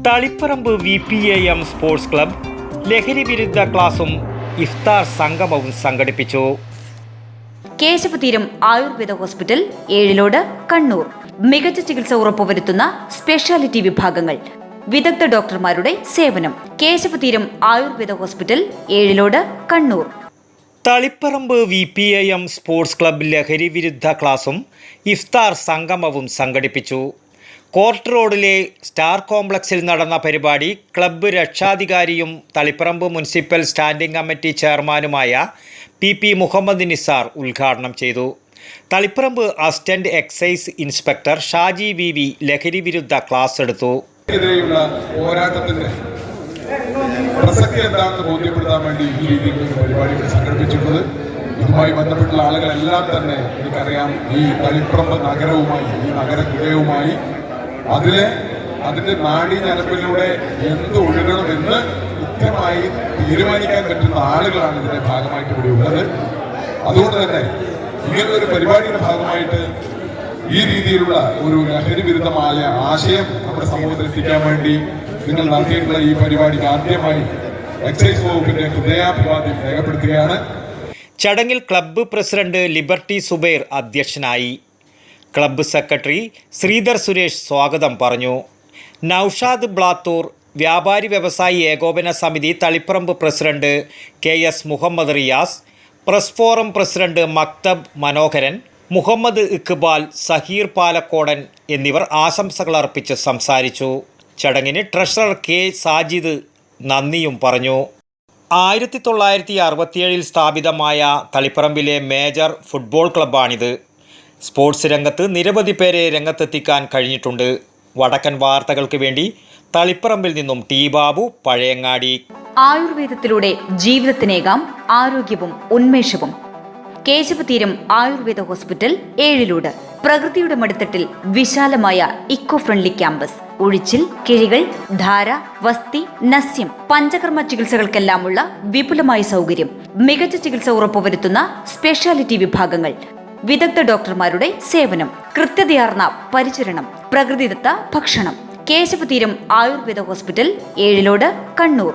Taliparamba VPAM sports club ലഹരി വിരുദ്ധ ക്ലാസും ഇഫ്താർ സംഗമവും സംഘടിപ്പിച്ചു. കേശവതീരം ആയുർവേദ ഹോസ്പിറ്റൽ, ഏഴിലോട്, കണ്ണൂർ. മികച്ച ചികിത്സ ഉറപ്പുവരുത്തുന്ന സ്പെഷ്യാലിറ്റി വിഭാഗങ്ങൾ, വിദഗ്ധ ഡോക്ടർമാരുടെ സേവനം. Keshavatheeram Ayurveda hospital, Ezhilode, Kannur. Taliparamba VPAM sports club ലഹരി വിരുദ്ധ ക്ലാസും ഇഫ്താർ സംഗമവും സംഘടിപ്പിച്ചു. കോർട്ട് റോഡിലെ സ്റ്റാർ കോംപ്ലക്സിൽ നടന്ന പരിപാടി ക്ലബ്ബ് രക്ഷാധികാരിയും തളിപ്പറമ്പ് മുനിസിപ്പൽ സ്റ്റാൻഡിംഗ് കമ്മിറ്റി ചെയർമാനുമായ PP മുഹമ്മദ് നിസാർ ഉദ്ഘാടനം ചെയ്തു. Taliparamba assistant excise inspector Shaji VV ലഹരി വിരുദ്ധ ക്ലാസ് എടുത്തു. പോരാട്ടത്തിന്റെ പ്രസക്തി എന്താണെന്ന് ബോധ്യപ്പെടുത്താൻ വേണ്ടി ഈ രീതിയിൽ പരിപാടി സംഘടിപ്പിച്ചിട്ടുള്ളത്. ഇതുമായി ബന്ധപ്പെട്ടുള്ള ആളുകളെല്ലാം തന്നെ എനിക്കറിയാം, ഈ തളിപ്പറമ്പ് നഗരവുമായി, ഈ നഗരഹൃദയവുമായി അതിന്റെ നാടി ഞരമ്പിലൂടെ എന്ത് ഒഴുകണമെന്ന് കൃത്യമായി തീരുമാനിക്കാൻ പറ്റുന്ന ആളുകളാണ് ഇതിന്റെ ഭാഗമായിട്ട് ഇവിടെ ഉള്ളത്. അതുകൊണ്ട് തന്നെ ഇങ്ങനത്തെ ഒരു പരിപാടിയുടെ ഭാഗമായിട്ട് ഈ രീതിയിലുള്ള ഒരു ലഹരി വിരുദ്ധമായ ആശയം നമ്മുടെ സമൂഹത്തിൽ എത്തിക്കാൻ വേണ്ടി നിങ്ങൾ നടത്തിയിട്ടുള്ള ഈ പരിപാടിക്ക് ആദ്യമായി എക്സൈസ് വകുപ്പിന്റെ ഹൃദയാഭിവാദ്യം രേഖപ്പെടുത്തുകയാണ്. ചടങ്ങിൽ ക്ലബ്ബ് പ്രസിഡന്റ് ലിബർട്ടി സുബൈർ അധ്യക്ഷനായി. ക്ലബ്ബ് സെക്രട്ടറി ശ്രീധർ സുരേഷ് സ്വാഗതം പറഞ്ഞു. നൌഷാദ് ബ്ലാത്തൂർ, വ്യാപാരി വ്യവസായി ഏകോപന സമിതി Taliparamba president KS Muhammad Riyas, press forum president Makthab Manoharan, Muhammad Iqbal, Saheer Palakkodan എന്നിവർ ആശംസകൾ അർപ്പിച്ച് സംസാരിച്ചു. ചടങ്ങിന് ട്രഷറർ K സാജിദ് നന്ദിയും പറഞ്ഞു. 1967 സ്ഥാപിതമായ തളിപ്പറമ്പിലെ മേജർ ഫുട്ബോൾ ക്ലബ്ബാണിത്. സ്പോർട്സ് രംഗത്ത് നിരവധി പേരെ രംഗത്തെത്തിക്കാൻ കഴിഞ്ഞിട്ടുണ്ട്. വടക്കൻ വാർത്തകൾക്ക് വേണ്ടി തളിപ്പറമ്പിൽ നിന്നും T ബാബു, പഴയങ്ങാടി. ആയുർവേദത്തിലൂടെ ജീവിതത്തിനേകാം ആരോഗ്യവും ഉന്മേഷവും. കേശവതീരം ആയുർവേദ ഹോസ്പിറ്റൽ, ഏഴിലോട്. പ്രകൃതിയുടെ മടിത്തട്ടിൽ വിശാലമായ ഇക്കോ ഫ്രണ്ട്ലി ക്യാമ്പസ്. ഒഴിച്ചിൽ, കിഴികൾ, ധാര, വസ്തി, നസ്യം, പഞ്ചകർമ്മ ചികിത്സകൾക്കെല്ലാമുള്ള വിപുലമായ സൗകര്യം. മികച്ച ചികിത്സ ഉറപ്പുവരുത്തുന്ന സ്പെഷ്യാലിറ്റി വിഭാഗങ്ങൾ, വിദഗ്ധ ഡോക്ടർമാരുടെ സേവനം, കൃത്യതയാർന്ന പരിചരണം, പ്രകൃതിദത്ത ഭക്ഷണം. കേശവതീരം ആയുർവേദ ഹോസ്പിറ്റൽ, ഏഴിലോട്, കണ്ണൂർ.